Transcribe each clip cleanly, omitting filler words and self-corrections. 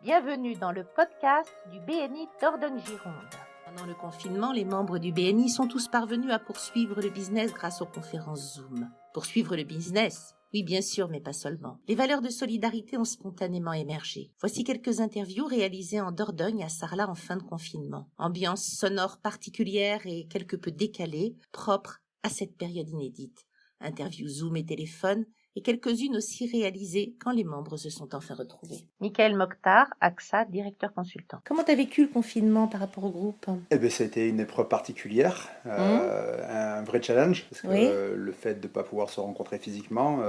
Bienvenue dans le podcast du BNI Dordogne-Gironde. Pendant le confinement, les membres du BNI sont tous parvenus à poursuivre le business grâce aux conférences Zoom. Poursuivre le business ? Oui, bien sûr, mais pas seulement. Les valeurs de solidarité ont spontanément émergé. Voici quelques interviews réalisées en Dordogne à Sarlat en fin de confinement. Ambiance sonore particulière et quelque peu décalée, propre à cette période inédite. Interviews Zoom et téléphone, et quelques-unes aussi réalisées quand les membres se sont enfin retrouvés. Michael Mokhtar, AXA, directeur consultant. Comment tu as vécu le confinement par rapport au groupe ? Ça a été une épreuve particulière, un vrai challenge, parce que le fait de ne pas pouvoir se rencontrer physiquement,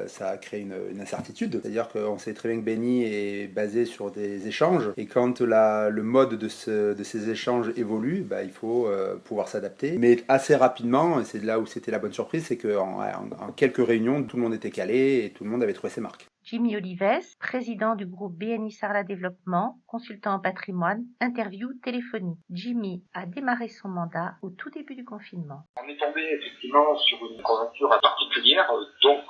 ça a créé une incertitude. C'est-à-dire qu'on sait très bien que Benny est basé sur des échanges, et quand le mode de ces échanges évolue, il faut pouvoir s'adapter. Mais assez rapidement, et c'est là où c'était la bonne surprise, c'est qu'en quelques réunions, tout le monde était calé et tout le monde avait trouvé ses marques. Jimmy Olives, président du groupe BNI Sarlat Développement, consultant en patrimoine, interview téléphonique. Jimmy a démarré son mandat au tout début du confinement. On est tombé effectivement sur une conjoncture particulière, donc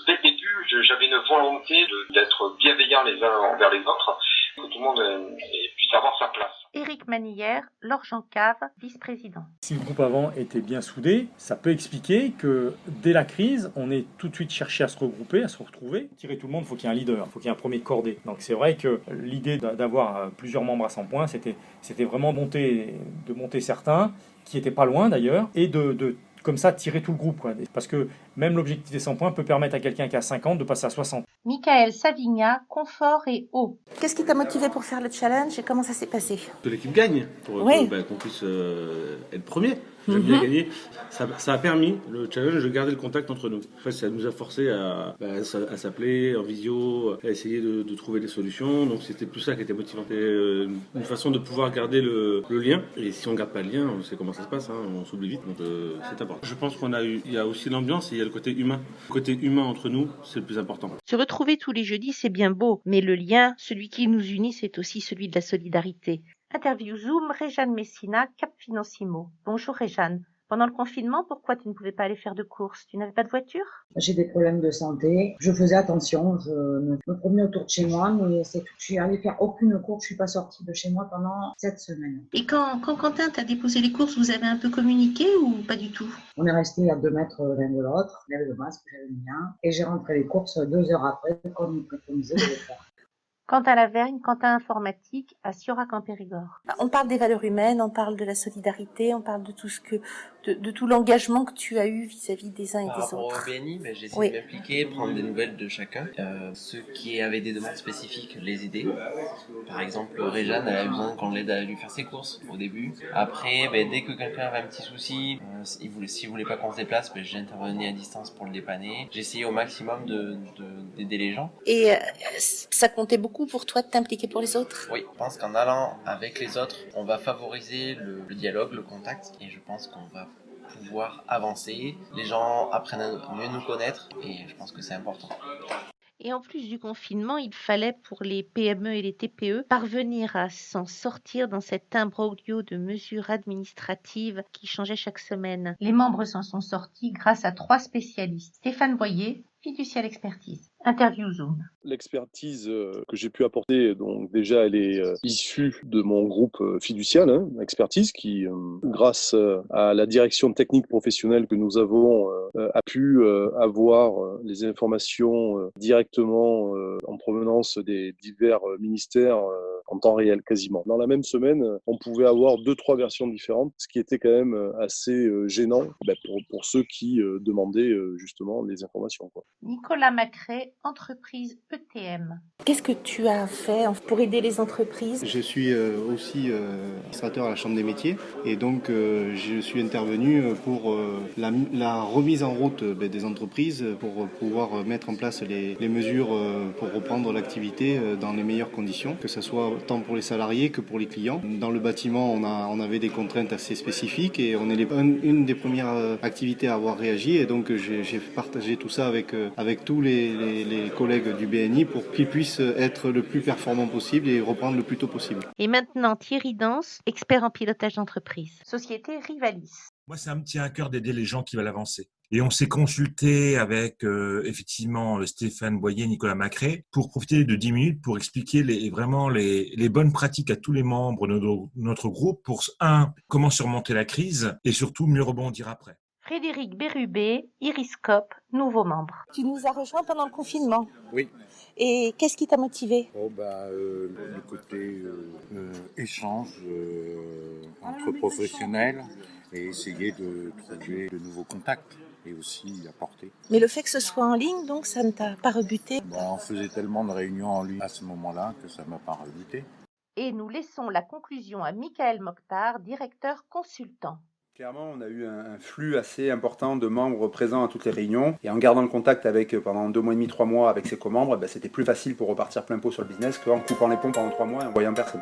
dès le début j'avais une volonté d'être bienveillant les uns envers les autres, que tout le monde puisse avoir sa place. Éric Manillère, Laure-Jean Cave, vice-président. Si le groupe avant était bien soudé, ça peut expliquer que dès la crise, on ait tout de suite cherché à se regrouper, à se retrouver. Tirer tout le monde, il faut qu'il y ait un leader, il faut qu'il y ait un premier cordé. Donc c'est vrai que l'idée d'avoir plusieurs membres à 100 points, c'était vraiment de monter certains, qui n'étaient pas loin d'ailleurs, et de comme ça tirer tout le groupe, quoi. Parce que même l'objectif des 100 points peut permettre à quelqu'un qui a 50 de passer à 60. Michael Savigna, confort et eau. Qu'est-ce qui t'a motivé pour faire le challenge et comment ça s'est passé ? Que l'équipe gagne, pour qu'on puisse être premier. J'aime bien gagner. Ça a permis, le challenge, de garder le contact entre nous. En fait, ça nous a forcé à s'appeler en visio, à essayer de trouver des solutions. Donc c'était plus ça qui était motivant. C'était une façon de pouvoir garder le lien. Et si on ne garde pas le lien, on sait comment ça se passe, on s'oublie vite. Donc c'est important. Je pense il y a aussi l'ambiance et il y a le côté humain. Le côté humain entre nous, c'est le plus important. Se retrouver tous les jeudis, c'est bien beau, mais le lien, celui qui nous unit, c'est aussi celui de la solidarité. Interview Zoom, Réjeanne Messina, Cap Financimo. Bonjour Réjeanne. Pendant le confinement, pourquoi tu ne pouvais pas aller faire de courses ? Tu n'avais pas de voiture ? J'ai des problèmes de santé. Je faisais attention. Je me promenais autour de chez moi, mais c'est tout. Je suis allée faire aucune course. Je suis pas sortie de chez moi pendant 7 semaines. Et quand Quentin t'a déposé les courses, vous avez un peu communiqué ou pas du tout ? On est resté à 2 mètres l'un de l'autre. J'avais le masque, j'avais le mien. Et j'ai rentré les courses 2 heures après, comme il préconisait de le faire. Quentin Lavergne, Quentin Informatique, à Siorac en Périgord. On parle des valeurs humaines, on parle de la solidarité, on parle de tout de tout l'engagement que tu as eu vis-à-vis des uns et des autres. Par rapport au BNI, j'ai essayé de m'impliquer, prendre des nouvelles de chacun. Ceux qui avaient des demandes spécifiques, les aider. Par exemple, Réjeanne, elle avait besoin qu'on l'aide à lui faire ses courses au début. Après, dès que quelqu'un avait un petit souci, s'il voulait pas qu'on se déplace, j'intervenais à distance pour le dépanner. J'ai essayé au maximum d'aider les gens. Et ça comptait beaucoup pour toi de t'impliquer pour les autres ? Oui, je pense qu'en allant avec les autres, on va favoriser le dialogue, le contact, et je pense qu'on va pouvoir avancer. Les gens apprennent à mieux nous connaître, et je pense que c'est important. Et en plus du confinement, il fallait pour les PME et les TPE parvenir à s'en sortir dans cet imbroglio de mesures administratives qui changeaient chaque semaine. Les membres s'en sont sortis grâce à 3 spécialistes. Stéphane Boyer, Fiducial Expertise. Interview Zoom. L'expertise que j'ai pu apporter, donc déjà elle est issue de mon groupe Fiducial Expertise qui, grâce à la direction technique professionnelle que nous avons, a pu avoir les informations directement en provenance des divers ministères en temps réel quasiment. Dans la même semaine, on pouvait avoir 2-3 versions différentes, ce qui était quand même assez gênant pour ceux qui demandaient justement les informations, quoi. Nicolas Macré, entreprise ETM. Qu'est-ce que tu as fait pour aider les entreprises ? Je suis aussi administrateur à la Chambre des métiers et donc je suis intervenu pour la remise en route des entreprises pour pouvoir mettre en place les mesures pour reprendre l'activité dans les meilleures conditions, que ce soit tant pour les salariés que pour les clients. Dans le bâtiment, on avait des contraintes assez spécifiques et on est une des premières activités à avoir réagi et donc j'ai partagé tout ça avec tous les collègues du BNI pour qu'ils puissent être le plus performants possible et reprendre le plus tôt possible. Et maintenant, Thierry Dance, expert en pilotage d'entreprise. Société Rivalis. Moi, ça me tient à cœur d'aider les gens qui veulent avancer. Et on s'est consulté avec effectivement Stéphane Boyer, Nicolas Macré, pour profiter de 10 minutes pour expliquer vraiment les bonnes pratiques à tous les membres de notre groupe pour, comment surmonter la crise et surtout mieux rebondir après. Frédéric Bérubé, Iriscope, nouveau membre. Tu nous as rejoints pendant le confinement. Oui. Et qu'est-ce qui t'a motivé ? Le côté échange entre professionnels et essayer de trouver de nouveaux contacts et aussi apporter. Mais le fait que ce soit en ligne, donc, ça ne t'a pas rebuté ? On faisait tellement de réunions en ligne à ce moment-là que ça ne m'a pas rebuté. Et nous laissons la conclusion à Michael Mokhtar, directeur consultant. Clairement, on a eu un flux assez important de membres présents à toutes les réunions. Et en gardant le contact avec, pendant 2 mois et demi, 3 mois avec ses co-membres, c'était plus facile pour repartir plein pot sur le business qu'en coupant les ponts pendant 3 mois et en voyant personne.